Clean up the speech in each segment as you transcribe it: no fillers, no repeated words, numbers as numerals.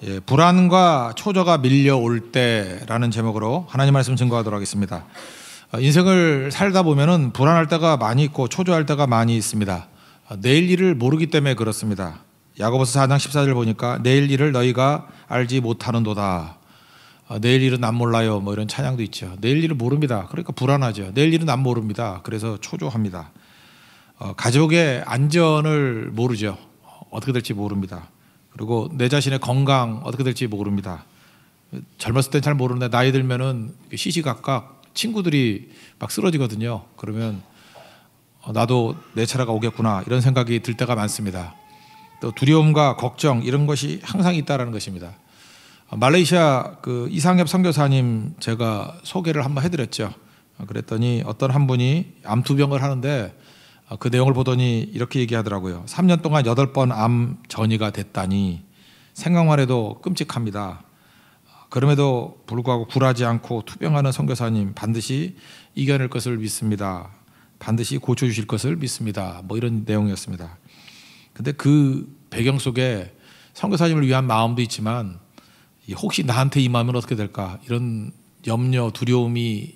예, 불안과 초조가 밀려올 때라는 제목으로 하나님 말씀 증거하도록 하겠습니다. 인생을 살다 보면은 불안할 때가 많이 있고 초조할 때가 많이 있습니다. 내일 일을 모르기 때문에 그렇습니다. 야고보서 4장 14절 보니까 내일 일을 너희가 알지 못하는도다. 내일 일은 난 몰라요. 뭐 이런 찬양도 있죠. 내일 일을 모릅니다. 그러니까 불안하죠. 내일 일은 난 모릅니다. 그래서 초조합니다. 가족의 안전을 모르죠. 어떻게 될지 모릅니다. 그리고 내 자신의 건강 어떻게 될지 모릅니다. 젊었을 땐 잘 모르는데 나이 들면은 시시각각 친구들이 막 쓰러지거든요. 그러면 나도 내 차례가 오겠구나 이런 생각이 들 때가 많습니다. 또 두려움과 걱정 이런 것이 항상 있다라는 것입니다. 말레이시아 그 이상엽 선교사님 제가 소개를 한번 해드렸죠. 그랬더니 어떤 한 분이 암투병을 하는데 그 내용을 보더니 이렇게 얘기하더라고요. 3년 동안 8번 암 전이가 됐다니 생각만 해도 끔찍합니다. 그럼에도 불구하고 굴하지 않고 투병하는 선교사님 반드시 이겨낼 것을 믿습니다. 반드시 고쳐주실 것을 믿습니다. 뭐 이런 내용이었습니다. 근데 그 배경 속에 선교사님을 위한 마음도 있지만 혹시 나한테 임하면 어떻게 될까 이런 염려 두려움이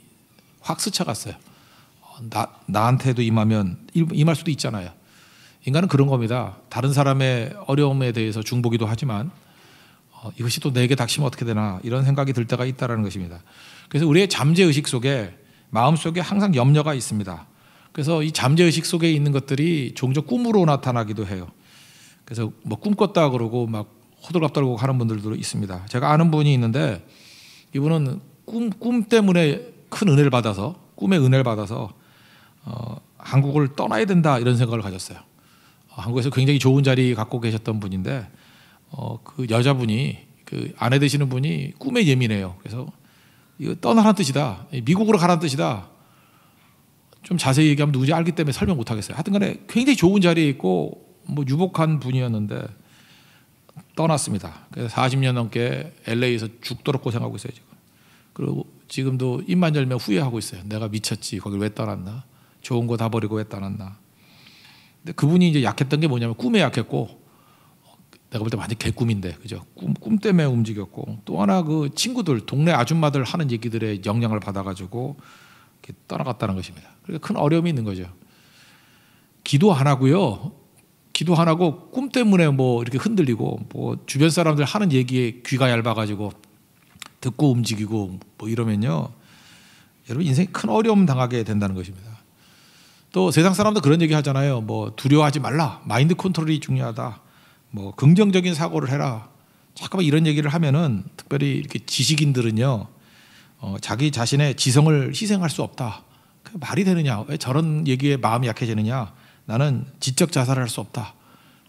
확 스쳐갔어요. 나한테도 임하면 임할 수도 있잖아요. 인간은 그런 겁니다. 다른 사람의 어려움에 대해서 중보기도 하지만 이것이 또 내게 닥치면 어떻게 되나 이런 생각이 들 때가 있다는 것입니다. 그래서 우리의 잠재의식 속에 마음속에 항상 염려가 있습니다. 그래서 이 잠재의식 속에 있는 것들이 종종 꿈으로 나타나기도 해요. 그래서 뭐 꿈 꿨다 그러고 막 호들갑 떨고 하는 분들도 있습니다. 제가 아는 분이 있는데 이분은 꿈 때문에 큰 은혜를 받아서 꿈의 은혜를 받아서 한국을 떠나야 된다 이런 생각을 가졌어요. 한국에서 굉장히 좋은 자리 갖고 계셨던 분인데 그 여자분이 그 아내 되시는 분이 꿈에 예민해요. 그래서 이거 떠나라는 뜻이다. 미국으로 가라는 뜻이다. 좀 자세히 얘기하면 누군지 알기 때문에 설명 못 하겠어요. 하여튼 간에 굉장히 좋은 자리에 있고 뭐 유복한 분이었는데 떠났습니다. 그래서 40년 넘게 LA에서 죽도록 고생하고 있어요, 지금. 그리고 지금도 입만 열면 후회하고 있어요. 내가 미쳤지. 거길 왜 떠났나? 좋은 거 다 버리고 왜 떠났나? 근데 그분이 이제 약했던 게 뭐냐면 꿈에 약했고 내가 볼 때 완전 개꿈인데, 그죠? 꿈 때문에 움직였고 또 하나 그 친구들, 동네 아줌마들 하는 얘기들에 영향을 받아가지고 이렇게 떠나갔다는 것입니다. 그러니까 큰 어려움이 있는 거죠. 기도 안 하고요. 기도 안 하고 꿈 때문에 뭐 이렇게 흔들리고 뭐 주변 사람들 하는 얘기에 귀가 얇아가지고 듣고 움직이고 뭐 이러면요. 여러분 인생에 큰 어려움 당하게 된다는 것입니다. 또 세상 사람도 그런 얘기 하잖아요. 뭐 두려워하지 말라. 마인드 컨트롤이 중요하다. 뭐 긍정적인 사고를 해라. 잠깐만 이런 얘기를 하면은 특별히 이렇게 지식인들은요. 자기 자신의 지성을 희생할 수 없다. 말이 되느냐? 왜 저런 얘기에 마음이 약해지느냐? 나는 지적 자살을 할 수 없다.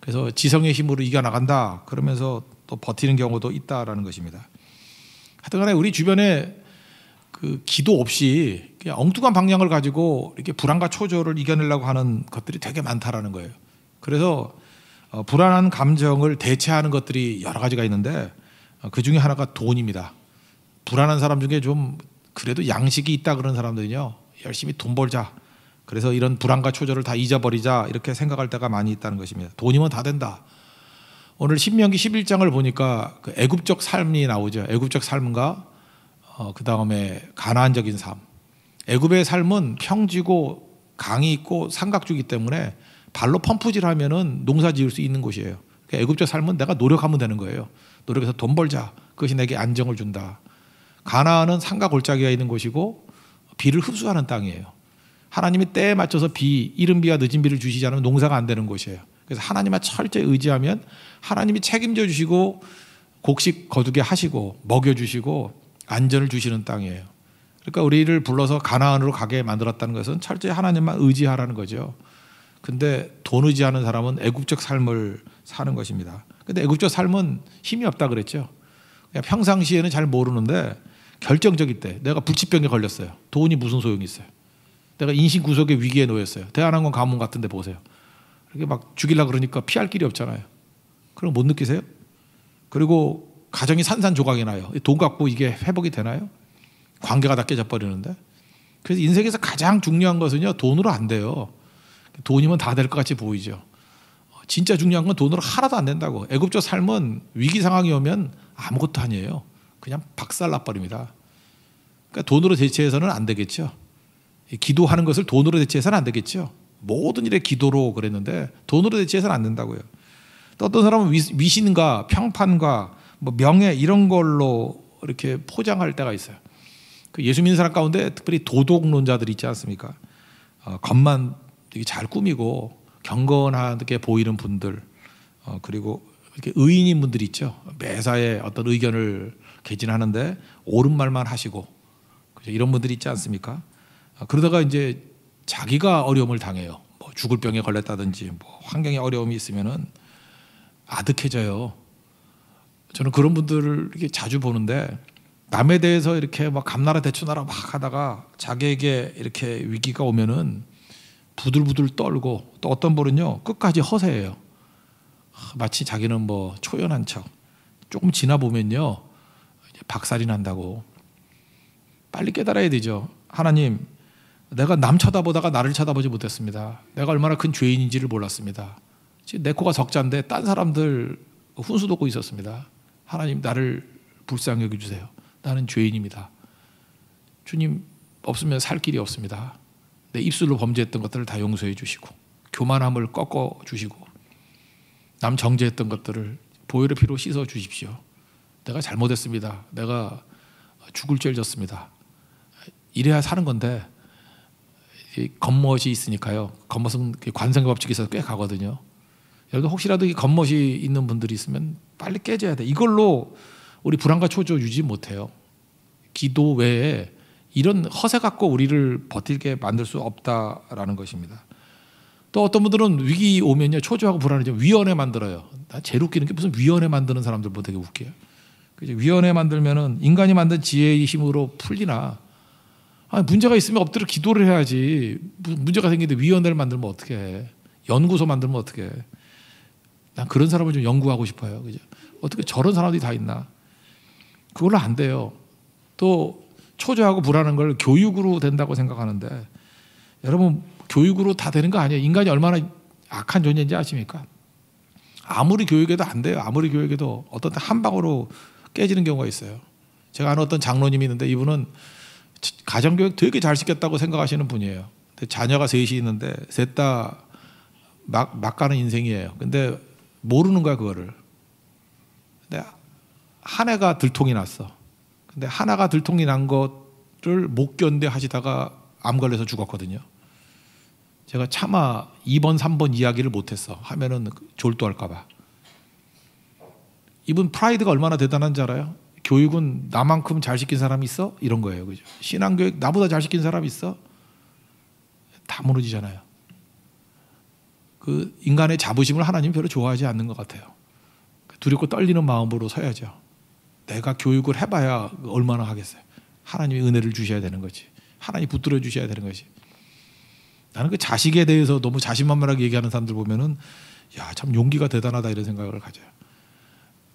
그래서 지성의 힘으로 이겨나간다. 그러면서 또 버티는 경우도 있다라는 것입니다. 하여튼 간에 우리 주변에 그 기도 없이 그냥 엉뚱한 방향을 가지고 이렇게 불안과 초조를 이겨내려고 하는 것들이 되게 많다라는 거예요. 그래서 불안한 감정을 대체하는 것들이 여러 가지가 있는데 그 중에 하나가 돈입니다. 불안한 사람 중에 좀 그래도 양식이 있다 그런 사람들은요. 열심히 돈 벌자. 그래서 이런 불안과 초조를 다 잊어버리자 이렇게 생각할 때가 많이 있다는 것입니다. 돈이면 다 된다. 오늘 신명기 11장을 보니까 그 애굽적 삶이 나오죠. 애굽적 삶과 그 다음에 가나안적인 삶. 애굽의 삶은 평지고 강이 있고 삼각주기 때문에 발로 펌프질하면은 농사 지을 수 있는 곳이에요. 애굽적 삶은 내가 노력하면 되는 거예요. 노력해서 돈 벌자. 그것이 내게 안정을 준다. 가나안은 산과 골짜기가 있는 곳이고 비를 흡수하는 땅이에요. 하나님이 때에 맞춰서 이른 비와 늦은 비를 주시지 않으면 농사가 안 되는 곳이에요. 그래서 하나님만 철저히 의지하면 하나님이 책임져 주시고 곡식 거두게 하시고 먹여주시고 안전을 주시는 땅이에요. 그러니까 우리를 불러서 가나안으로 가게 만들었다는 것은 철저히 하나님만 의지하라는 거죠. 근데 돈 의지하는 사람은 애국적 삶을 사는 것입니다. 근데 애국적 삶은 힘이 없다 그랬죠. 그냥 평상시에는 잘 모르는데 결정적일 때 내가 불치병에 걸렸어요. 돈이 무슨 소용이 있어요. 내가 인신구속의 위기에 놓였어요. 대한항공 가문 같은 데 보세요. 이렇게 막 죽이려고 그러니까 피할 길이 없잖아요. 그럼 못 느끼세요? 그리고 가정이 산산조각이 나요. 돈 갖고 이게 회복이 되나요? 관계가 다 깨져버리는데. 그래서 인생에서 가장 중요한 것은요. 돈으로 안 돼요. 돈이면 다 될 것 같이 보이죠. 진짜 중요한 건 돈으로 하나도 안 된다고. 애굽적 삶은 위기 상황이 오면 아무것도 아니에요. 그냥 박살나버립니다. 그러니까 돈으로 대체해서는 안 되겠죠. 기도하는 것을 돈으로 대체해서는 안 되겠죠. 모든 일에 기도로 그랬는데 돈으로 대체해서는 안 된다고요. 또 어떤 사람은 위신과 평판과 뭐 명예 이런 걸로 이렇게 포장할 때가 있어요. 그 예수 믿는 사람 가운데 특별히 도덕론자들 있지 않습니까? 겉만 되게 잘 꾸미고 경건하게 보이는 분들, 그리고 이렇게 의인인 분들 있죠. 매사에 어떤 의견을 개진하는데 옳은 말만 하시고, 그죠? 이런 분들이 있지 않습니까? 그러다가 이제 자기가 어려움을 당해요. 뭐 죽을 병에 걸렸다든지 뭐 환경에 어려움이 있으면은 아득해져요. 저는 그런 분들을 이렇게 자주 보는데, 남에 대해서 이렇게 막 감나라 대추나라 막 하다가 자기에게 이렇게 위기가 오면은 부들부들 떨고, 또 어떤 분은요 끝까지 허세예요. 마치 자기는 뭐 초연한 척. 조금 지나 보면요 박살이 난다고. 빨리 깨달아야 되죠. 하나님, 내가 남 쳐다보다가 나를 쳐다보지 못했습니다. 내가 얼마나 큰 죄인인지를 몰랐습니다. 지금 내 코가 적자인데 딴 사람들 훈수 돋고 있었습니다. 하나님, 나를 불쌍히 여겨주세요. 나는 죄인입니다. 주님 없으면 살 길이 없습니다. 내 입술로 범죄했던 것들을 다 용서해 주시고, 교만함을 꺾어 주시고, 남 정죄했던 것들을 보혈의 피로 씻어 주십시오. 내가 잘못했습니다. 내가 죽을 죄를 졌습니다. 이래야 사는 건데, 겉멋이 있으니까요. 겉멋은 관성의 법칙에 있어서 꽤 가거든요. 여러분 혹시라도 이 겉멋이 있는 분들이 있으면 빨리 깨져야 돼. 이걸로 우리 불안과 초조 유지 못해요. 기도 외에 이런 허세 갖고 우리를 버틸게 만들 수 없다라는 것입니다. 또 어떤 분들은 위기 오면요 초조하고 불안해지면 위원회 만들어요. 나 제일 웃기는 게 무슨 위원회 만드는 사람들 보고 되게 웃겨요. 위원회 만들면은 인간이 만든 지혜의 힘으로 풀리나? 아니, 문제가 있으면 엎드려 기도를 해야지. 문제가 생기는데 위원회를 만들면 어떻게 해? 연구소 만들면 어떻게 해? 난 그런 사람을 좀 연구하고 싶어요. 그죠? 어떻게 저런 사람들이 다 있나? 그걸로 안 돼요. 또 초조하고 불안한 걸 교육으로 된다고 생각하는데, 여러분 교육으로 다 되는 거 아니에요. 인간이 얼마나 악한 존재인지 아십니까? 아무리 교육해도 안 돼요. 아무리 교육해도 어떤 때 한 방으로 깨지는 경우가 있어요. 제가 아는 어떤 장로님이 있는데, 이분은 가정교육 되게 잘 시켰다고 생각하시는 분이에요. 근데 자녀가 셋이 있는데 셋 다 막 가는 인생이에요. 근데 모르는 거야 그거를. 근데 한 애가 들통이 났어. 근데 하나가 들통이 난 것을 못 견뎌 하시다가 암 걸려서 죽었거든요. 제가 차마 2번 3번 이야기를 못했어. 하면은 졸도할까 봐. 이분 프라이드가 얼마나 대단한지 알아요? 교육은 나만큼 잘 시킨 사람이 있어? 이런 거예요. 그죠? 신앙교육 나보다 잘 시킨 사람이 있어? 다 무너지잖아요. 그 인간의 자부심을 하나님 별로 좋아하지 않는 것 같아요. 두렵고 떨리는 마음으로 서야죠. 내가 교육을 해봐야 얼마나 하겠어요. 하나님이 은혜를 주셔야 되는 거지. 하나님이 붙들어 주셔야 되는 거지. 나는 그 자식에 대해서 너무 자신만만하게 얘기하는 사람들 보면은, 야, 참 용기가 대단하다 이런 생각을 가져요.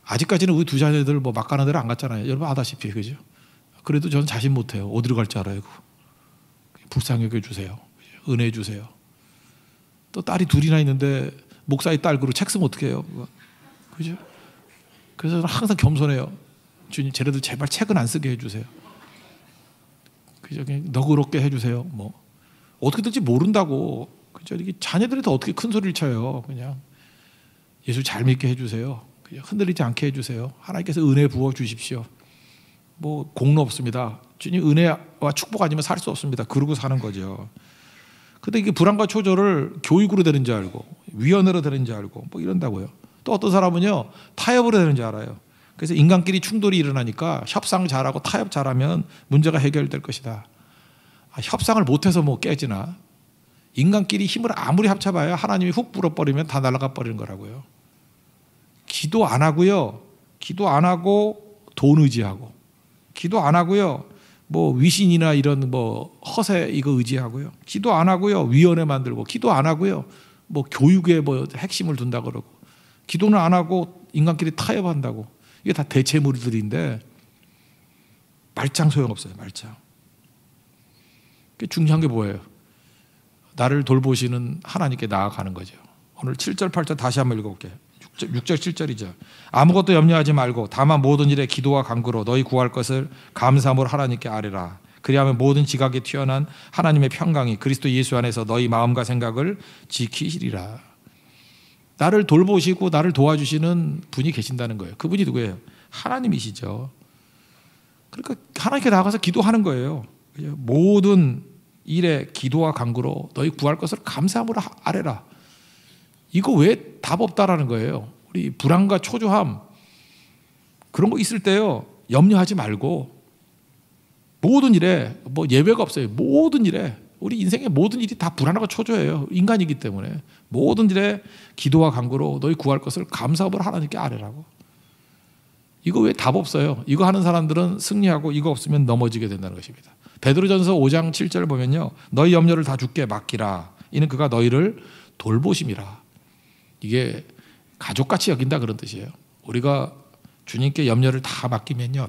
아직까지는 우리 두 자녀들 뭐 막 가는 데를 안 갔잖아요. 여러분 아다시피, 그죠? 그래도 저는 자신 못해요. 어디로 갈지 알아요. 불쌍히 여겨주세요. 은혜 주세요. 또 딸이 둘이나 있는데 목사의 딸 그로 책 쓰면 어떻게 해요? 그죠? 그래서 저는 항상 겸손해요. 주님, 쟤네들 제발 책은 안 쓰게 해주세요. 그죠? 그냥 너그럽게 해주세요. 뭐 어떻게 될지 모른다고. 그죠? 이게 자녀들이 더 어떻게 큰 소리를 쳐요. 그냥 예수 잘 믿게 해주세요. 그냥 흔들리지 않게 해주세요. 하나님께서 은혜 부어 주십시오. 뭐 공로 없습니다. 주님 은혜와 축복 아니면 살 수 없습니다. 그러고 사는 거죠. 근데 이게 불안과 초조를 교육으로 되는 줄 알고, 위원회로 되는 줄 알고 뭐 이런다고요. 또 어떤 사람은요 타협으로 되는 줄 알아요. 그래서 인간끼리 충돌이 일어나니까 협상 잘하고 타협 잘하면 문제가 해결될 것이다. 협상을 못해서 뭐 깨지나? 인간끼리 힘을 아무리 합쳐봐야 하나님이 훅 불어버리면 다 날아가 버리는 거라고요. 기도 안 하고요. 기도 안 하고 돈 의지하고, 기도 안 하고요. 뭐 위신이나 이런 뭐 허세 이거 의지하고요. 기도 안 하고요. 위원회 만들고, 기도 안 하고요. 뭐 교육에 뭐 핵심을 둔다 그러고, 기도는 안 하고 인간끼리 타협한다고. 이게 다 대체물들인데 말짱 소용없어요. 말짱. 중요한 게 뭐예요? 나를 돌보시는 하나님께 나아가는 거죠. 오늘 7절 8절 다시 한번 읽어볼게요. 6절 7절이죠. 아무것도 염려하지 말고 다만 모든 일에 기도와 간구로 너희 구할 것을 감사함으로 하나님께 아뢰라. 그리하면 모든 지각에 튀어난 하나님의 평강이 그리스도 예수 안에서 너희 마음과 생각을 지키시리라. 나를 돌보시고 나를 도와주시는 분이 계신다는 거예요. 그분이 누구예요? 하나님이시죠. 그러니까 하나님께 나가서 기도하는 거예요. 모든 일에 기도와 간구로 너희 구할 것을 감사함으로 아뢰라. 이거 왜 답 없다라는 거예요. 우리 불안과 초조함 그런 거 있을 때요, 염려하지 말고 모든 일에, 뭐 예외가 없어요. 모든 일에, 우리 인생의 모든 일이 다 불안하고 초조해요. 인간이기 때문에 모든 일에 기도와 간구로 너희 구할 것을 감사함으로 하나님께 아뢰라고. 이거 왜 답 없어요? 이거 하는 사람들은 승리하고 이거 없으면 넘어지게 된다는 것입니다. 베드로전서 5장 7절 보면요, 너희 염려를 다 주께 맡기라. 이는 그가 너희를 돌보심이라. 이게 가족같이 여긴다 그런 뜻이에요. 우리가 주님께 염려를 다 맡기면요,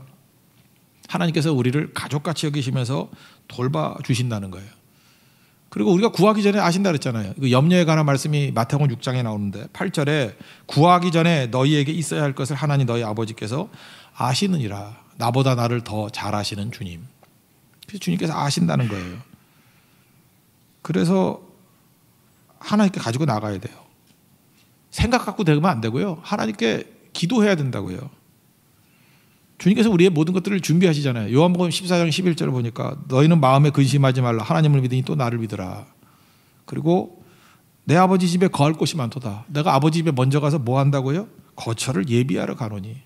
하나님께서 우리를 가족같이 여기시면서 돌봐주신다는 거예요. 그리고 우리가 구하기 전에 아신다 그랬잖아요. 그 염려에 관한 말씀이 마태복음 6장에 나오는데 8절에 구하기 전에 너희에게 있어야 할 것을 하나님 너희 아버지께서 아시느니라. 나보다 나를 더 잘 아시는 주님. 그래서 주님께서 아신다는 거예요. 그래서 하나님께 가지고 나가야 돼요. 생각 갖고 되면 안 되고요, 하나님께 기도해야 된다고요. 주님께서 우리의 모든 것들을 준비하시잖아요. 요한복음 14장 11절을 보니까 너희는 마음에 근심하지 말라. 하나님을 믿으니 또 나를 믿으라. 그리고 내 아버지 집에 거할 곳이 많도다. 내가 아버지 집에 먼저 가서 뭐 한다고요? 거처를 예비하러 가노니.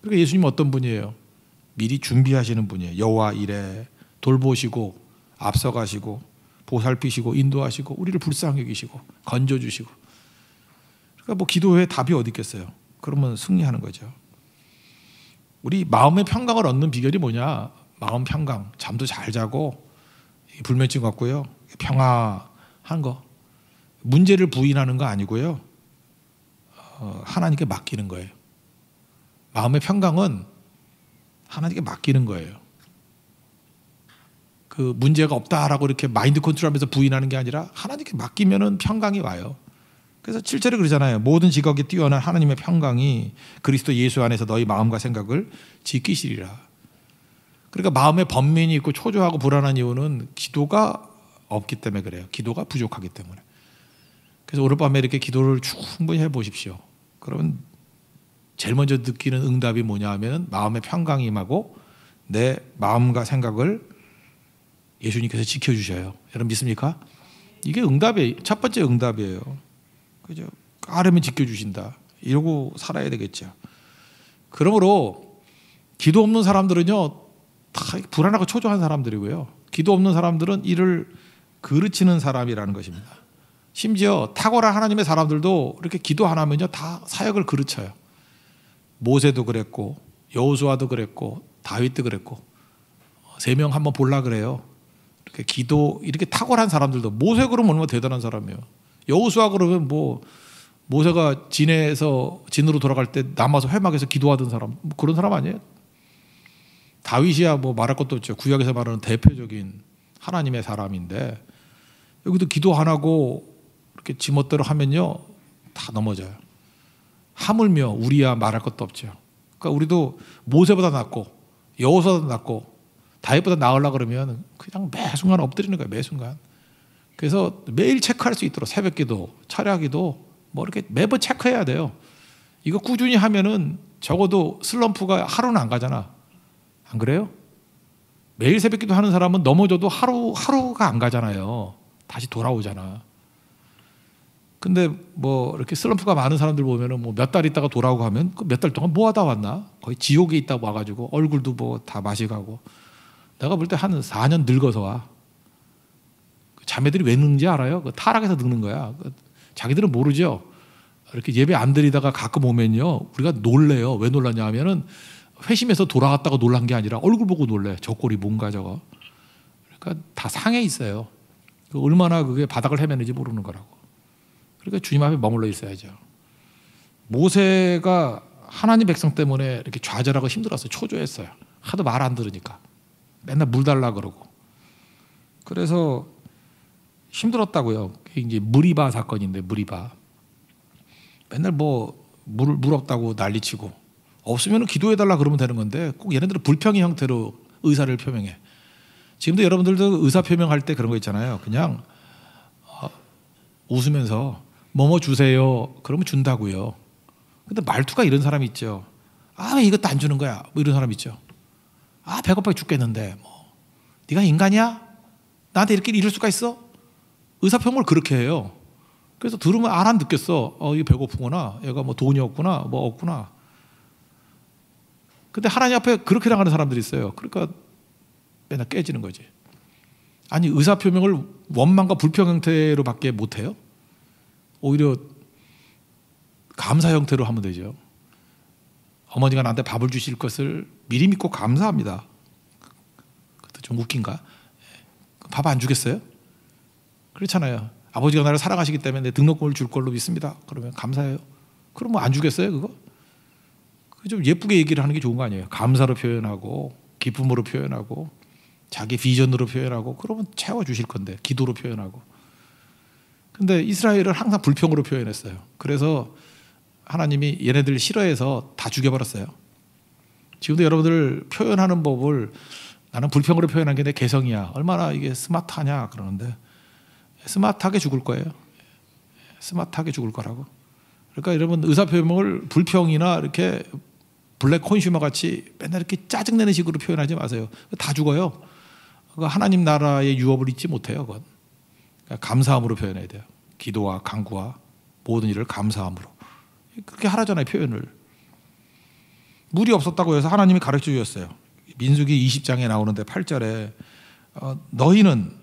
그러니까 예수님은 어떤 분이에요? 미리 준비하시는 분이에요. 여호와 이래 돌보시고 앞서가시고 보살피시고 인도하시고 우리를 불쌍히 여기시고 건져주시고. 그러니까 뭐 기도에 답이 어디 있겠어요? 그러면 승리하는 거죠. 우리 마음의 평강을 얻는 비결이 뭐냐? 마음 평강, 잠도 잘 자고 불면증 같고요, 평화한 거, 문제를 부인하는 거 아니고요, 하나님께 맡기는 거예요. 마음의 평강은 하나님께 맡기는 거예요. 그 문제가 없다라고 이렇게 마인드 컨트롤하면서 부인하는 게 아니라 하나님께 맡기면은 평강이 와요. 그래서 7절에 그러잖아요. 모든 지각에 뛰어난 하나님의 평강이 그리스도 예수 안에서 너희 마음과 생각을 지키시리라. 그러니까 마음에 번민이 있고 초조하고 불안한 이유는 기도가 없기 때문에 그래요. 기도가 부족하기 때문에. 그래서 오늘 밤에 이렇게 기도를 충분히 해보십시오. 그러면 제일 먼저 느끼는 응답이 뭐냐 하면 마음의 평강이 임하고 내 마음과 생각을 예수님께서 지켜주셔요. 여러분 믿습니까? 이게 응답이에요. 첫 번째 응답이에요. 그죠? 아뢰면 지켜주신다. 이러고 살아야 되겠죠. 그러므로 기도 없는 사람들은요, 다 불안하고 초조한 사람들이고요, 기도 없는 사람들은 이를 그르치는 사람이라는 것입니다. 심지어 탁월한 하나님의 사람들도 이렇게 기도 안 하면요, 다 사역을 그르쳐요. 모세도 그랬고 여호수아도 그랬고 다윗도 그랬고, 3명 한번 볼라 그래요. 이렇게 기도 이렇게 탁월한 사람들도, 모세 그러면 얼마나 대단한 사람이에요. 여호수아 그러면 뭐 모세가 진으로 돌아갈 때 남아서 회막에서 기도하던 사람, 뭐 그런 사람 아니에요? 다윗이야 뭐 말할 것도 없죠. 구약에서 말하는 대표적인 하나님의 사람인데, 여기도 기도 안 하고 이렇게 지멋대로 하면요, 다 넘어져요. 하물며 우리야 말할 것도 없죠. 그러니까 우리도 모세보다 낫고 여호수아보다 낫고 다윗보다 나으려고 그러면 그냥 매 순간 엎드리는 거예요. 매 순간. 그래서 매일 체크할 수 있도록 새벽기도, 철야기도 뭐 이렇게 매번 체크해야 돼요. 이거 꾸준히 하면은 적어도 슬럼프가 하루는 안 가잖아. 안 그래요? 매일 새벽기도 하는 사람은 넘어져도 하루가 안 가잖아요. 다시 돌아오잖아. 근데 뭐 이렇게 슬럼프가 많은 사람들 보면은 뭐 몇 달 있다가 돌아오고 하면 그 몇 달 동안 뭐 하다 왔나? 거의 지옥에 있다 와가지고 얼굴도 뭐 다 마시가고. 내가 볼 때 한 4년 늙어서 와. 자매들이 왜 늙는지 알아요? 그 타락해서 늙는 거야. 자기들은 모르죠. 이렇게 예배 안 드리다가 가끔 오면요, 우리가 놀래요. 왜 놀랐냐 하면은 회심해서 돌아갔다가 놀란 게 아니라 얼굴 보고 놀래. 저 꼴이 뭔가 저거. 그러니까 다 상해 있어요. 얼마나 그게 바닥을 헤매는지 모르는 거라고. 그러니까 주님 앞에 머물러 있어야죠. 모세가 하나님 백성 때문에 이렇게 좌절하고 힘들었어요. 초조했어요. 하도 말 안 들으니까. 맨날 물 달라 그러고. 그래서 힘들었다고요. 이제 무리바 사건인데, 무리바. 맨날 뭐 물 없다고 난리치고, 없으면 기도해달라 그러면 되는 건데 꼭 얘네들은 불평의 형태로 의사를 표명해. 지금도 여러분들도 의사 표명할 때 그런 거 있잖아요. 그냥 웃으면서 뭐뭐 주세요 그러면 준다고요. 근데 말투가 이런 사람이 있죠. 아, 왜 이것도 안 주는 거야, 뭐 이런 사람 있죠. 아, 배고파 죽겠는데 뭐 네가 인간이야? 나한테 이렇게 이럴 수가 있어? 의사 표명을 그렇게 해요. 그래서 들으면 안 느꼈어. 이거 배고프구나, 얘가 뭐 돈이 없구나, 뭐 없구나. 근데 하나님 앞에 그렇게 나가는 사람들이 있어요. 그러니까 맨날 깨지는 거지. 아니, 의사 표명을 원망과 불평 형태로밖에 못해요? 오히려 감사 형태로 하면 되죠. 어머니가 나한테 밥을 주실 것을 미리 믿고 감사합니다. 그것도 좀 웃긴가? 밥 안 주겠어요? 그렇잖아요. 아버지가 나를 사랑하시기 때문에 내 등록금을 줄 걸로 믿습니다. 그러면 감사해요. 그럼 뭐 안 주겠어요, 그거? 좀 예쁘게 얘기를 하는 게 좋은 거 아니에요? 감사로 표현하고, 기쁨으로 표현하고, 자기 비전으로 표현하고, 그러면 채워주실 건데, 기도로 표현하고. 근데 이스라엘은 항상 불평으로 표현했어요. 그래서 하나님이 얘네들 싫어해서 다 죽여버렸어요. 지금도 여러분들 표현하는 법을 나는 불평으로 표현한 게 내 개성이야, 얼마나 이게 스마트하냐 그러는데, 스마트하게 죽을 거예요. 스마트하게 죽을 거라고. 그러니까 여러분, 의사 표명을 불평이나 이렇게 블랙 콘슈머 같이 맨날 이렇게 짜증내는 식으로 표현하지 마세요. 다 죽어요. 하나님 나라의 유업을 잊지 못해요. 그건. 그러니까 감사함으로 표현해야 돼요. 기도와 간구와 모든 일을 감사함으로. 그렇게 하라잖아요, 표현을. 물이 없었다고 해서 하나님이 가르쳐 주셨어요. 민수기 20장에 나오는데 8절에 너희는,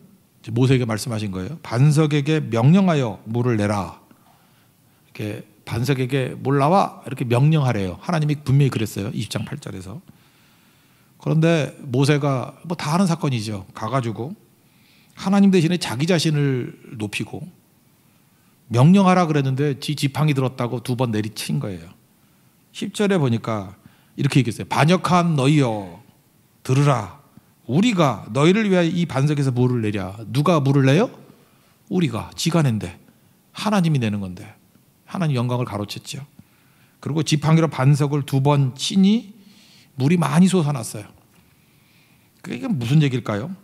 모세에게 말씀하신 거예요. 반석에게 명령하여 물을 내라. 이렇게 반석에게 물 나와 이렇게 명령하래요. 하나님이 분명히 그랬어요. 20장 8절에서. 그런데 모세가 뭐 다 아는 사건이죠. 가가지고 하나님 대신에 자기 자신을 높이고 명령하라 그랬는데 지팡이 들었다고 2번 내리친 거예요. 10절에 보니까 이렇게 얘기했어요. 반역한 너희여 들으라. 우리가 너희를 위하여 이 반석에서 물을 내랴. 누가 물을 내요? 우리가. 지가 낸대. 하나님이 내는 건데. 하나님 영광을 가로챘죠. 그리고 지팡이로 반석을 2번 치니 물이 많이 솟아났어요. 이게 무슨 얘기일까요?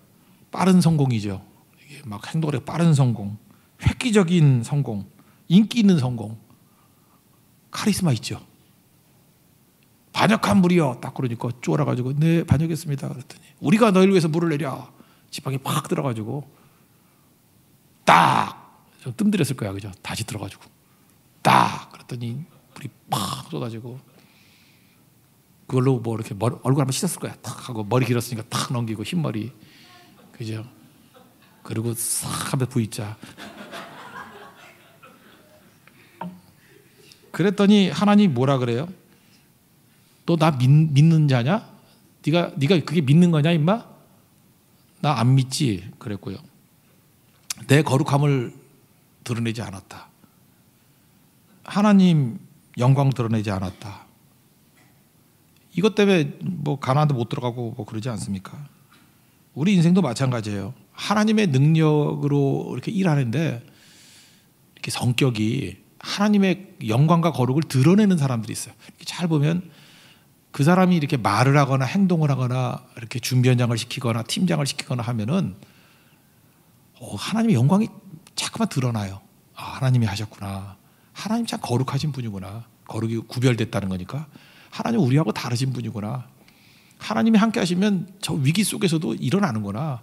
빠른 성공이죠. 이게 막 행동에 빠른 성공, 획기적인 성공, 인기 있는 성공, 카리스마 있죠. 반역한 물이요. 딱 그러니까 쫄아가지고 네, 반역했습니다. 그랬더니 우리가 너희를 위해서 물을 내랴. 지팡이 팍 들어가지고 딱 좀 뜸들였을 거야, 그죠? 다시 들어가지고 딱 그랬더니 물이 팍 쏟아지고 그걸로 뭐 이렇게 얼굴 한번 씻었을 거야. 탁 하고 머리 길었으니까 탁 넘기고 흰머리, 그죠? 그리고 싹 하면 V자. 그랬더니 하나님 뭐라 그래요? 너 나 믿는 자냐? 네가 그게 믿는 거냐, 임마? 나 안 믿지. 그랬고요. 내 거룩함을 드러내지 않았다. 하나님 영광 드러내지 않았다. 이것 때문에 뭐 가나안도 못 들어가고 뭐 그러지 않습니까? 우리 인생도 마찬가지예요. 하나님의 능력으로 이렇게 일하는데 이렇게 성격이 하나님의 영광과 거룩을 드러내는 사람들이 있어요. 잘 보면 그 사람이 이렇게 말을 하거나 행동을 하거나 이렇게 준비현장을 시키거나 팀장을 시키거나 하면은 하나님의 영광이 자꾸만 드러나요. 아, 하나님이 하셨구나. 하나님 참 거룩하신 분이구나. 거룩이 구별됐다는 거니까 하나님 우리하고 다르신 분이구나. 하나님이 함께 하시면 저 위기 속에서도 일어나는구나.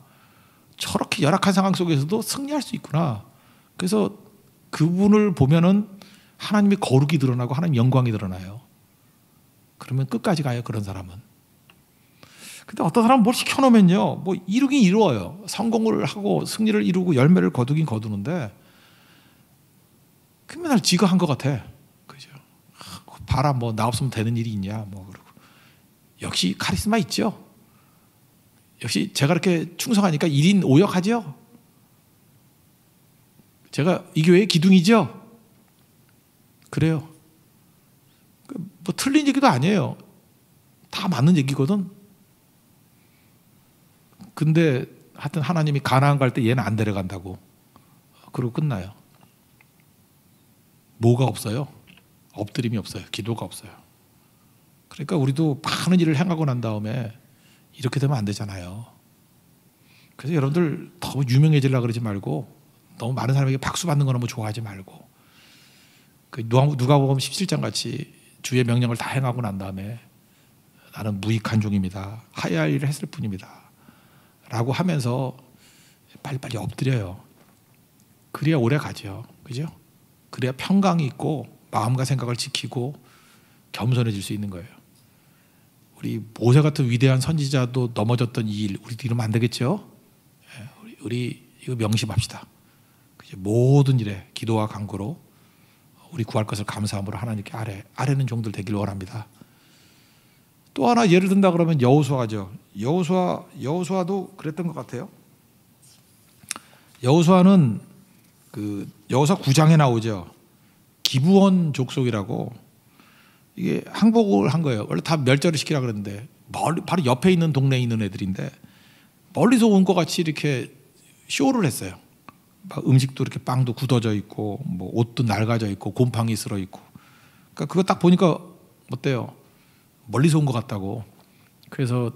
저렇게 열악한 상황 속에서도 승리할 수 있구나. 그래서 그분을 보면은 하나님의 거룩이 드러나고 하나님의 영광이 드러나요. 그러면 끝까지 가요, 그런 사람은. 근데 어떤 사람은 뭘 시켜놓으면요, 뭐 이루긴 이루어요. 성공을 하고 승리를 이루고 열매를 거두긴 거두는데 그 맨날 지가 한 것 같아. 그죠? 봐라, 뭐 나 없으면 되는 일이 있냐, 뭐 그러고. 역시 카리스마 있죠. 역시 제가 이렇게 충성하니까 1인 5역하죠. 제가 이 교회의 기둥이죠. 그래요. 뭐 틀린 얘기도 아니에요. 다 맞는 얘기거든. 근데 하여튼 하나님이 가나안 갈 때 얘는 안 데려간다고. 그러고 끝나요. 뭐가 없어요? 엎드림이 없어요. 기도가 없어요. 그러니까 우리도 많은 일을 행하고 난 다음에 이렇게 되면 안 되잖아요. 그래서 여러분들 너무 유명해지려고 그러지 말고 너무 많은 사람에게 박수 받는 거 너무 좋아하지 말고 그 누가복음 17장 같이 주의 명령을 다 행하고 난 다음에 나는 무익한 종입니다. 하야 할 일을 했을 뿐입니다. 라고 하면서 빨리빨리 엎드려요. 그래야 오래 가죠. 그죠? 그래야 평강이 있고 마음과 생각을 지키고 겸손해질 수 있는 거예요. 우리 모세 같은 위대한 선지자도 넘어졌던 이 일 우리도 이러면 안 되겠죠? 우리 이거 명심합시다. 모든 일에 기도와 간구로 우리 구할 것을 감사함으로 하나님께 아뢰는 종들 되길 원합니다. 또 하나 예를 든다 그러면 여호수아죠. 여호수아도 그랬던 것 같아요. 여호수아는 그 여호수아 9장에 나오죠. 기브온 족속이라고 이게 항복을 한 거예요. 원래 다 멸절을 시키라 그랬는데 바로 옆에 있는 동네에 있는 애들인데 멀리서 온 것 같이 이렇게 쇼를 했어요. 막 음식도 이렇게 빵도 굳어져 있고 뭐 옷도 낡아져 있고 곰팡이 쓸어 있고. 그러니까 그거 딱 보니까 어때요? 멀리서 온 것 같다고. 그래서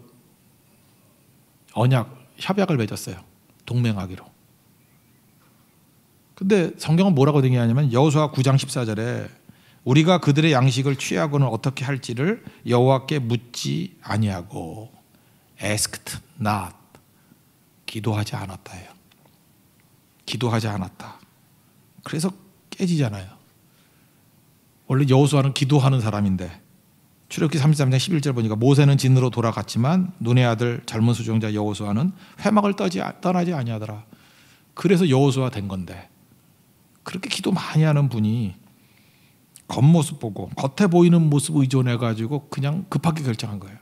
협약을 맺었어요. 동맹하기로. 근데 성경은 뭐라고 얘기하냐면 여호수아 9장 14절에 우리가 그들의 양식을 취하고는 어떻게 할지를 여호와께 묻지 아니하고 asked not 기도하지 않았다예요. 기도하지 않았다. 그래서 깨지잖아요. 원래 여호수아는 기도하는 사람인데 출애굽기 33장 11절 보니까 모세는 진으로 돌아갔지만 눈의 아들 젊은 수종자 여호수아는 회막을 떠나지 아니하더라. 그래서 여호수아 된 건데 그렇게 기도 많이 하는 분이 겉모습 보고 겉에 보이는 모습 의존해가지고 그냥 급하게 결정한 거예요.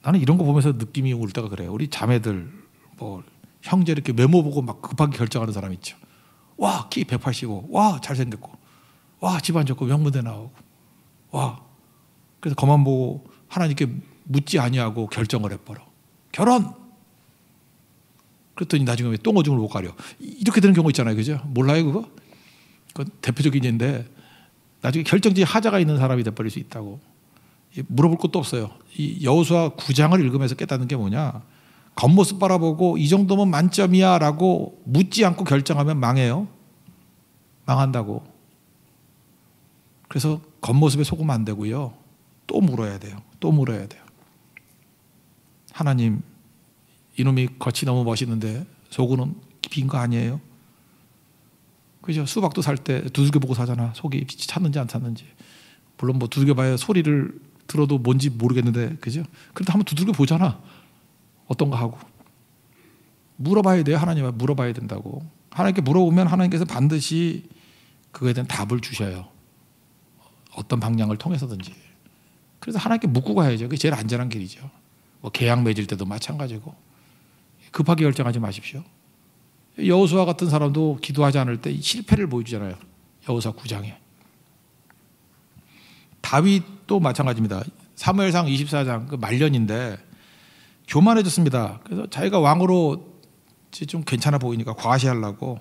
나는 이런 거 보면서 느낌이 올 때가 그래요. 우리 자매들 뭐 형제 이렇게 메모 보고 막 급하게 결정하는 사람 있죠. 와, 키 185, 와 잘생겼고, 와 집안 좋고 명문대 나오고, 와 그래서 그만 보고 하나님께 묻지 아니하고 결정을 해버려. 결혼. 그랬더니 나중에 왜 똥오줌을 못 가려. 이렇게 되는 경우 있잖아요, 그죠? 몰라요 그거? 그건 대표적인 예인데 나중에 결정지에 하자가 있는 사람이 돼버릴 수 있다고. 물어볼 것도 없어요. 이 여호수아 9장을 읽으면서 깨닫는 게 뭐냐? 겉모습 바라보고 이 정도면 만점이야 라고 묻지 않고 결정하면 망해요. 망한다고. 그래서 겉모습에 속으면 안 되고요. 또 물어야 돼요. 또 물어야 돼요. 하나님, 이놈이 겉이 너무 멋있는데 속은 빈 거 아니에요? 그죠? 수박도 살 때 두들겨 보고 사잖아. 속이 빛이 찼는지 안 찼는지. 물론 뭐 두들겨 봐야 소리를 들어도 뭔지 모르겠는데, 그죠? 그래도 한번 두들겨 보잖아. 어떤가 하고. 물어봐야 돼요. 하나님한테 물어봐야 된다고. 하나님께 물어보면 하나님께서 반드시 그거에 대한 답을 주셔요. 어떤 방향을 통해서든지. 그래서 하나님께 묻고 가야죠. 그게 제일 안전한 길이죠. 뭐 계약 맺을 때도 마찬가지고. 급하게 결정하지 마십시오. 여호수아 같은 사람도 기도하지 않을 때 실패를 보여주잖아요. 여호수아 9장에. 다윗도 마찬가지입니다. 사무엘상 24장 그 말년인데 교만해졌습니다. 그래서 자기가 왕으로 좀 괜찮아 보이니까 과시하려고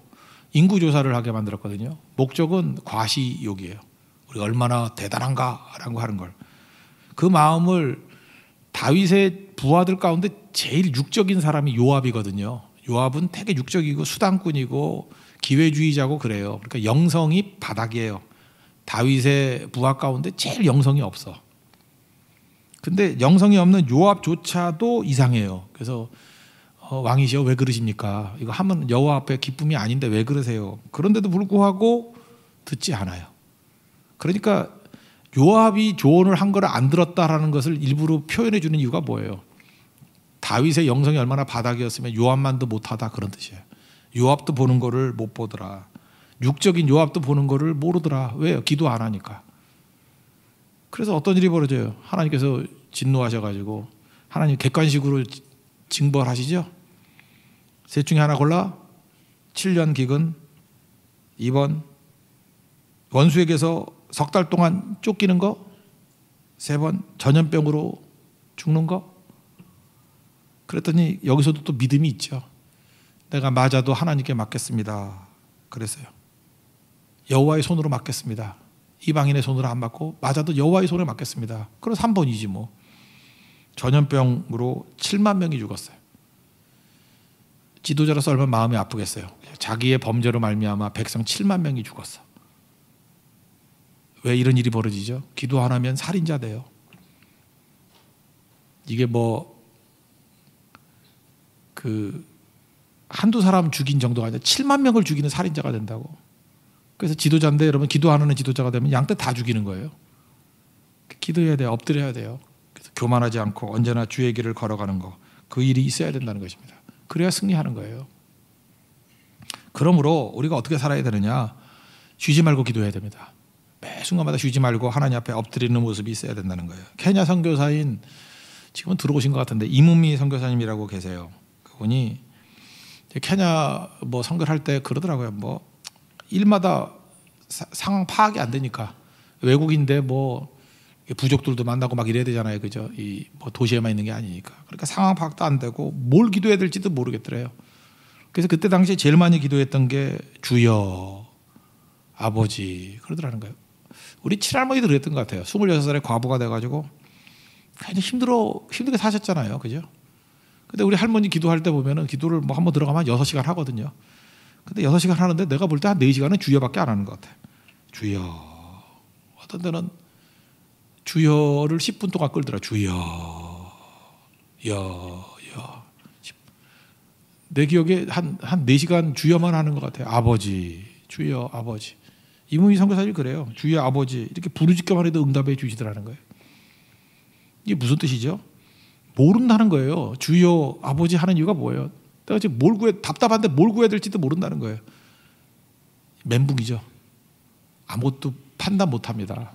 인구조사를 하게 만들었거든요. 목적은 과시욕이에요. 우리 얼마나 대단한가라고 하는 걸. 그 마음을 다윗의 부하들 가운데 제일 육적인 사람이 요압이거든요. 요압은 되게 육적이고 수단꾼이고 기회주의자고 그래요. 그러니까 영성이 바닥이에요. 다윗의 부하 가운데 제일 영성이 없어. 근데 영성이 없는 요압조차도 이상해요. 그래서 왕이시여 왜 그러십니까? 이거 하면 여호와 앞에 기쁨이 아닌데 왜 그러세요? 그런데도 불구하고 듣지 않아요. 그러니까 요압이 조언을 한 걸 안 들었다라는 것을 일부러 표현해 주는 이유가 뭐예요? 다윗의 영성이 얼마나 바닥이었으면 요압만도 못하다 그런 뜻이에요. 요압도 보는 거를 못 보더라. 육적인 요압도 보는 거를 모르더라. 왜요? 기도 안 하니까. 그래서 어떤 일이 벌어져요? 하나님께서 진노하셔가지고 하나님 객관식으로 징벌하시죠. 셋 중에 하나 골라. 7년 기근, 2번 원수에게서 석 달 동안 쫓기는 거, 3번 전염병으로 죽는 거. 그랬더니 여기서도 또 믿음이 있죠. 내가 맞아도 하나님께 맡겠습니다. 그랬어요. 여호와의 손으로 맡겠습니다. 이방인의 손으로 안 맡고 맞아도 여호와의 손에 맡겠습니다. 그럼 3번이지 뭐. 전염병으로 7만 명이 죽었어요. 지도자로서 얼마나 마음이 아프겠어요. 자기의 범죄로 말미암아 백성 7만 명이 죽었어. 왜 이런 일이 벌어지죠? 기도 안 하면 살인자 돼요. 이게 한두 사람 죽인 정도가 아니라 7만 명을 죽이는 살인자가 된다고. 그래서 지도자인데 여러분 기도 안 하는 지도자가 되면 양떼 다 죽이는 거예요. 기도해야 돼요. 엎드려야 돼요. 그래서 교만하지 않고 언제나 주의 길을 걸어가는 거, 그 일이 있어야 된다는 것입니다. 그래야 승리하는 거예요. 그러므로 우리가 어떻게 살아야 되느냐? 쉬지 말고 기도해야 됩니다. 매 순간마다 쉬지 말고 하나님 앞에 엎드리는 모습이 있어야 된다는 거예요. 케냐 선교사인 지금은 들어오신 것 같은데 이문미 선교사님이라고 계세요. 그분이 케냐 선교를 할 때 그러더라고요. 일마다 상황 파악이 안 되니까 외국인데 부족들도 만나고 막 이래야 되잖아요, 그죠? 도시에만 있는 게 아니니까. 그러니까 상황 파악도 안 되고 뭘 기도해야 될지도 모르겠더래요. 그래서 그때 당시에 제일 많이 기도했던 게 주여, 아버지 그러더라는 거예요. 우리 친할머니도 그랬던 것 같아요. 26살에 과부가 돼가지고 굉장히 힘들게 사셨잖아요, 그죠? 근데 우리 할머니 기도할 때 보면은 기도를 한번 들어가면 6시간 하거든요. 근데 6시간 하는데 내가 볼 때 한 4시간은 주여밖에 안 하는 것 같아요. 주여. 어떤 데는 주여를 10분 동안 끌더라. 주여. 내 기억에 한 4시간 주여만 하는 것 같아요. 아버지. 주여, 아버지. 이문희 선교사님이 그래요. 주여, 아버지. 이렇게 부르짖기만 해도 응답해 주시더라는 거예요. 이게 무슨 뜻이죠? 모른다는 거예요. 주여, 아버지 하는 이유가 뭐예요? 내가 지금 답답한데 뭘 구해야 될지도 모른다는 거예요. 멘붕이죠. 아무것도 판단 못합니다.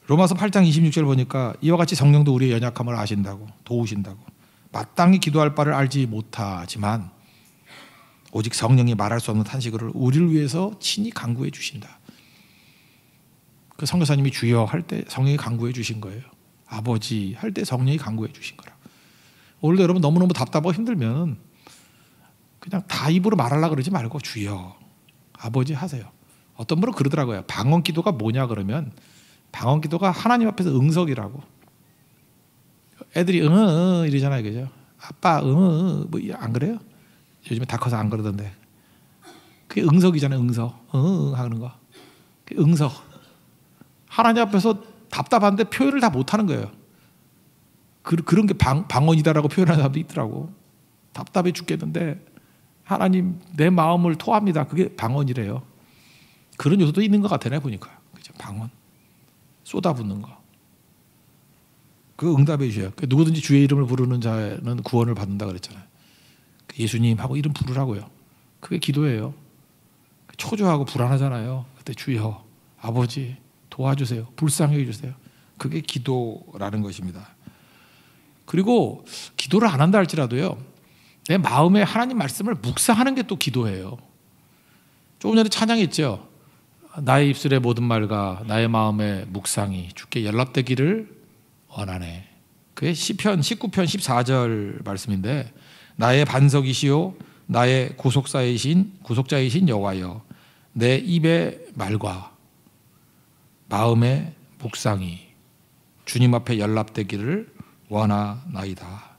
로마서 8장 26절 보니까 이와 같이 성령도 우리의 연약함을 아신다고, 도우신다고. 마땅히 기도할 바를 알지 못하지만 오직 성령이 말할 수 없는 탄식을 우리를 위해서 친히 간구해 주신다. 그 선교사님이 주여 할 때 성령이 간구해 주신 거예요. 아버지 할 때 성령이 간구해 주신 거라. 오늘도 여러분 너무너무 답답하고 힘들면 그냥 다 입으로 말하려고 그러지 말고 주여, 아버지 하세요. 어떤 분은 그러더라고요. 방언 기도가 뭐냐 그러면 방언 기도가 하나님 앞에서 응석이라고. 애들이 이러잖아요, 그죠? 아빠 안 그래요? 요즘에 다 커서 안 그러던데. 그게 응석이잖아요, 응석. 하는 거. 그게 응석. 하나님 앞에서 답답한데 표현을 다 못하는 거예요. 그런 게 방언이다라고 표현하는 사람도 있더라고. 답답해 죽겠는데 하나님 내 마음을 토합니다. 그게 방언이래요. 그런 요소도 있는 것 같아요, 보니까. 그죠? 방언. 쏟아붓는 거. 그거 응답해 주셔요. 누구든지 주의 이름을 부르는 자는 구원을 받는다 그랬잖아요. 예수님 하고 이름 부르라고요. 그게 기도예요. 초조하고 불안하잖아요. 그때 주여, 아버지 도와주세요. 불쌍히 해주세요. 그게 기도라는 것입니다. 그리고 기도를 안 한다 할지라도요, 내 마음에 하나님 말씀을 묵상하는 게 또 기도예요. 조금 전에 찬양했죠. 나의 입술의 모든 말과 나의 마음의 묵상이 주께 연락되기를 원하네. 그게 시편 19편 14절 말씀인데, 나의 반석이시요 나의 구속자이신 여호와여, 내 입의 말과 마음의 묵상이 주님 앞에 연락되기를 원하나이다.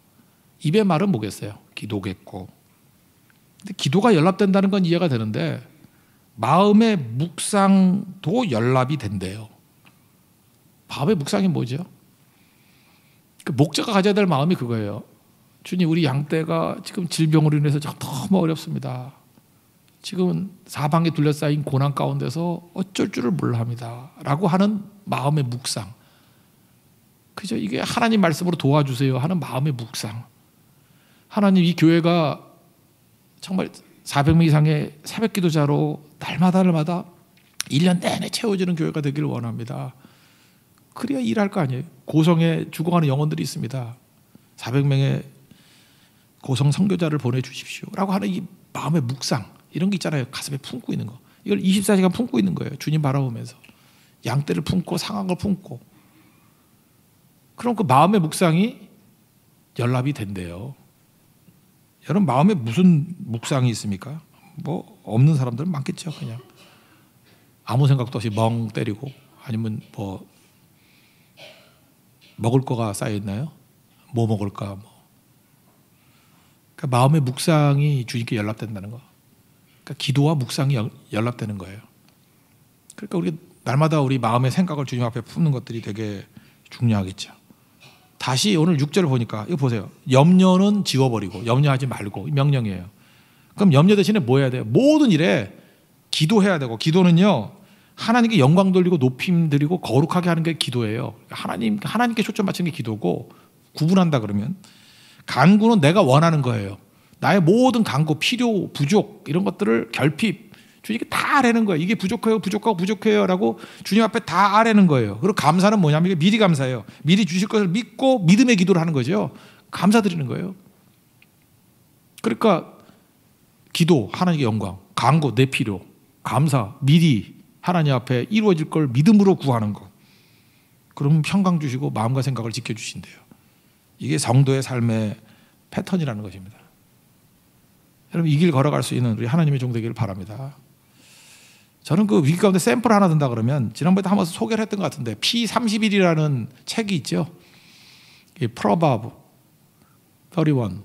입의 말은 뭐겠어요? 기도겠고. 근데 기도가 연락된다는 건 이해가 되는데 마음의 묵상도 연락이 된대요. 마음의 묵상이 뭐죠? 그 목자가 가져야 될 마음이 그거예요. 주님, 우리 양떼가 지금 질병으로 인해서 너무 어렵습니다. 지금 사방에 둘러싸인 고난 가운데서 어쩔 줄을 몰라합니다. 라고 하는 마음의 묵상. 그죠? 이게 하나님 말씀으로 도와주세요 하는 마음의 묵상. 하나님, 이 교회가 정말 400명 이상의 새벽 기도자로 날마다 1년 내내 채워지는 교회가 되기를 원합니다. 그래야 일할 거 아니에요. 고성에 죽어가는 영혼들이 있습니다. 400명의 고성 선교자를 보내주십시오 라고 하는 이 마음의 묵상, 이런 게 있잖아요. 가슴에 품고 있는 거. 이걸 24시간 품고 있는 거예요. 주님 바라보면서 양떼를 품고 상한 걸 품고. 그럼 그 마음의 묵상이 연락이 된대요. 여러분, 마음에 무슨 묵상이 있습니까? 없는 사람들은 많겠죠. 그냥 아무 생각도 없이 멍 때리고, 아니면 뭐 먹을 거가 쌓여 있나요? 뭐 먹을까? 뭐. 그러니까 마음의 묵상이 주님께 연락된다는 거. 그러니까 기도와 묵상이 연락되는 거예요. 그러니까 우리 날마다 우리 마음의 생각을 주님 앞에 푸는 것들이 되게 중요하겠죠. 다시 오늘 6절을 보니까 이거 보세요. 염려는 지워버리고, 염려하지 말고, 명령이에요. 그럼 염려 대신에 뭐 해야 돼요? 모든 일에 기도해야 되고, 기도는요 하나님께 영광 돌리고 높임 드리고 거룩하게 하는 게 기도예요. 하나님께 초점 맞추는 게 기도고, 구분한다 그러면 간구는 내가 원하는 거예요. 나의 모든 간구, 필요, 부족 이런 것들을 결핍 주님께 다 아뢰는 거예요. 이게 부족해요, 부족하고 부족해요 라고 주님 앞에 다 아뢰는 거예요. 그리고 감사는 뭐냐면 이게 미리 감사해요. 미리 주실 것을 믿고 믿음의 기도를 하는 거죠. 감사드리는 거예요. 그러니까 기도, 하나님께 영광, 간구, 내 필요, 감사, 미리 하나님 앞에 이루어질 걸 믿음으로 구하는 것. 그러면 평강 주시고 마음과 생각을 지켜주신대요. 이게 성도의 삶의 패턴이라는 것입니다. 여러분 이 길 걸어갈 수 있는 우리 하나님의 종 되기를 바랍니다. 저는 그 위기 가운데 샘플 하나 든다 그러면 지난번에 한번 소개를 했던 것 같은데 P31이라는 책이 있죠. 프로버브 31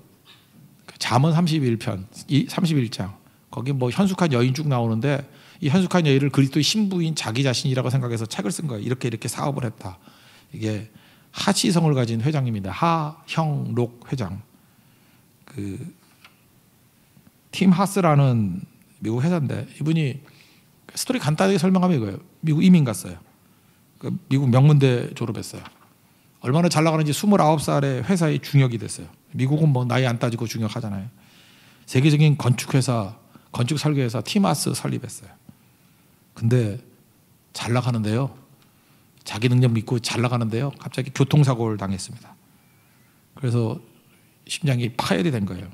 잠언 31편 31장 거기 뭐 현숙한 여인 쭉 나오는데 이 현숙한 여인을 그리스도의 신부인 자기 자신이라고 생각해서 책을 쓴 거예요. 이렇게 사업을 했다. 이게 하치성을 가진 회장님입니다. 하형록 회장. 그 팀 하스라는 미국 회사인데 이분이 스토리 간단하게 설명하면 이거예요. 미국 이민 갔어요. 미국 명문대 졸업했어요. 얼마나 잘 나가는지 29살에 회사의 중역이 됐어요. 미국은 뭐 나이 안 따지고 중역하잖아요. 세계적인 건축회사, 건축 설계회사 팀하스 설립했어요. 근데 잘 나가는데요. 자기 능력 믿고 잘 나가는데요. 갑자기 교통사고를 당했습니다. 그래서 심장이 파열이 된 거예요.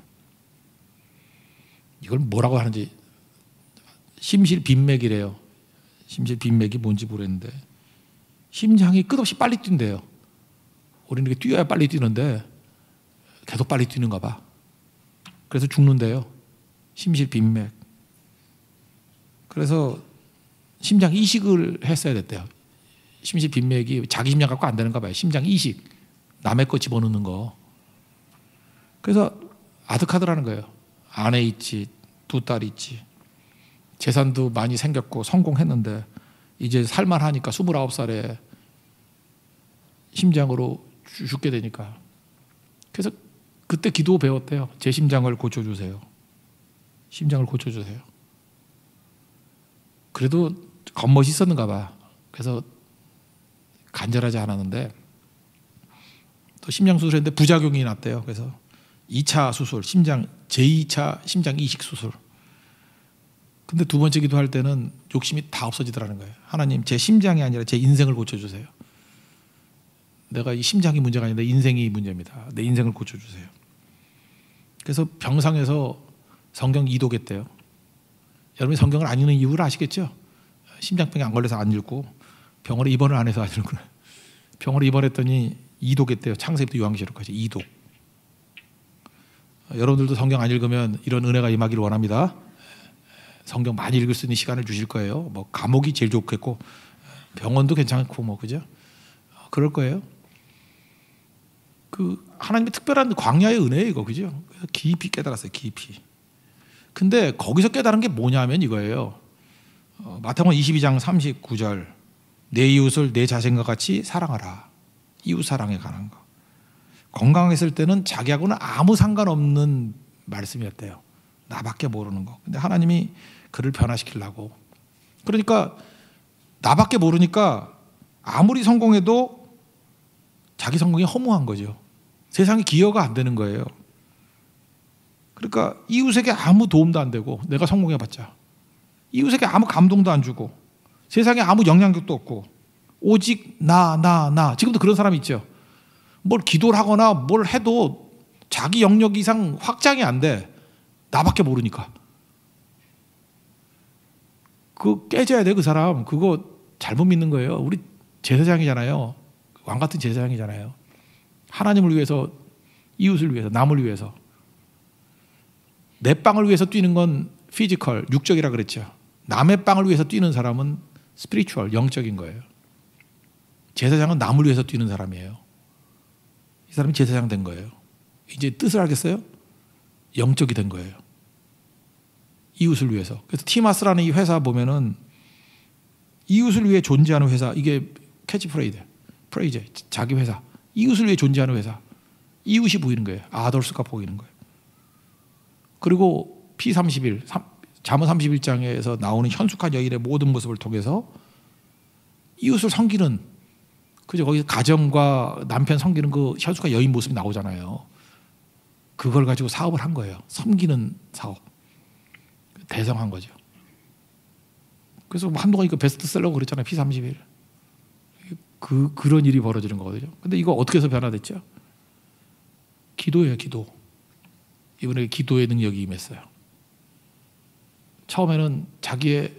이걸 뭐라고 하는지 심실빈맥이래요. 심실빈맥이 뭔지 모르겠는데 심장이 끝없이 빨리 뛴대요. 우리는 이렇게 뛰어야 빨리 뛰는데 계속 빨리 뛰는가 봐. 그래서 죽는데요. 심실빈맥. 그래서 심장 이식을 했어야 됐대요. 심실빈맥이 자기 심장 갖고 안 되는가 봐요. 심장 이식. 남의 거 집어넣는 거. 그래서 아득하더라는 거예요. 아내 있지, 2딸 있지. 재산도 많이 생겼고 성공했는데 이제 살만하니까 29살에 심장으로 죽게 되니까. 그래서 그때 기도 배웠대요. 제 심장을 고쳐주세요. 심장을 고쳐주세요. 그래도 겉멋이 있었는가 봐. 그래서 간절하지 않았는데 또 심장 수술했는데 부작용이 났대요. 그래서 2차 수술, 제2차 심장 이식 수술. 근데 두 번째 기도할 때는 욕심이 다 없어지더라는 거예요. 하나님, 제 심장이 아니라 제 인생을 고쳐주세요. 내가 이 심장이 문제가 아니라 내 인생이 문제입니다. 내 인생을 고쳐주세요. 그래서 병상에서 성경 이독했대요. 여러분이 성경을 안 읽는 이유를 아시겠죠? 심장병이 안 걸려서 안 읽고 병원에 입원을 안 해서 안 읽구나. 병원에 입원했더니 이독했대요. 창세기부터 요한계시록까지 이독. 여러분들도 성경 안 읽으면 이런 은혜가 임하기를 원합니다. 성경 많이 읽을 수 있는 시간을 주실 거예요. 뭐 감옥이 제일 좋겠고 병원도 괜찮고 뭐 그죠? 그럴 거예요. 그 하나님의 특별한 광야의 은혜예요, 이거 그죠? 그래서 깊이 깨달았어요, 깊이. 근데 거기서 깨달은 게 뭐냐면 이거예요. 마태복음 22장 39절 내 이웃을 내 자신과 같이 사랑하라. 이웃 사랑에 관한 거. 건강했을 때는 자기하고는 아무 상관없는 말씀이었대요. 나밖에 모르는 거. 근데 하나님이 그를 변화시키려고. 그러니까 나밖에 모르니까 아무리 성공해도 자기 성공이 허무한 거죠. 세상에 기여가 안 되는 거예요. 그러니까 이웃에게 아무 도움도 안 되고 내가 성공해봤자 이웃에게 아무 감동도 안 주고 세상에 아무 영향력도 없고 오직 나 지금도 그런 사람이 있죠. 뭘 기도를 하거나 뭘 해도 자기 영역 이상 확장이 안 돼. 나밖에 모르니까. 그거 깨져야 돼, 그 사람. 그거 잘못 믿는 거예요. 우리 제사장이잖아요. 왕 같은 제사장이잖아요. 하나님을 위해서, 이웃을 위해서, 남을 위해서. 내 빵을 위해서 뛰는 건 피지컬, 육적이라 그랬죠. 남의 빵을 위해서 뛰는 사람은 스피리추얼, 영적인 거예요. 제사장은 남을 위해서 뛰는 사람이에요. 이 사람이 제사장 된 거예요. 이제 뜻을 알겠어요? 영적이 된 거예요. 이웃을 위해서. 그래서 티마스라는 이 회사 보면은 이웃을 위해 존재하는 회사, 이게 캐치프레이즈, 자기 회사. 이웃을 위해 존재하는 회사. 이웃이 보이는 거예요. 아더스가 보이는 거예요. 그리고 P31, 잠언 31장에서 나오는 현숙한 여인의 모든 모습을 통해서 이웃을 섬기는, 그죠? 거기 가정과 남편 섬기는 그 현숙한 여인 모습이 나오잖아요. 그걸 가지고 사업을 한 거예요. 섬기는 사업. 대성한 거죠. 그래서 한동안 이거 베스트셀러고 그랬잖아요. P31. 그런 일이 벌어지는 거거든요. 근데 이거 어떻게 해서 변화됐죠? 기도예요, 기도. 이분에게 기도의 능력이 임했어요. 처음에는 자기의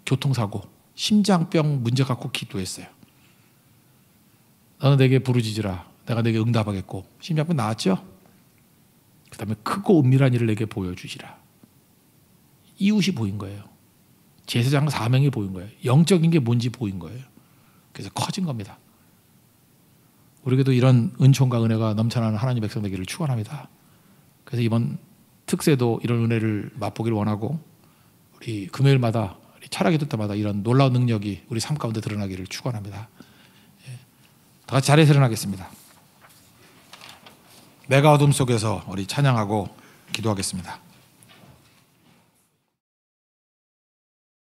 교통사고, 심장병 문제 갖고 기도했어요. 너는 내게 부르짖으라. 내가 내게 응답하겠고. 심장병 나았죠? 그 다음에 크고 은밀한 일을 내게 보여주시라. 이웃이 보인 거예요. 제사장 사명이 보인 거예요. 영적인 게 뭔지 보인 거예요. 그래서 커진 겁니다. 우리에게도 이런 은총과 은혜가 넘쳐나는 하나님 백성 되기를 축원합니다. 그래서 이번 특세도 이런 은혜를 맛보기를 원하고, 우리 금요일마다, 우리 철학의 뜻 때마다 이런 놀라운 능력이 우리 삶 가운데 드러나기를 축원합니다. 다 같이 자리에서 일어나겠습니다. 내가 어둠 속에서 우리 찬양하고 기도하겠습니다.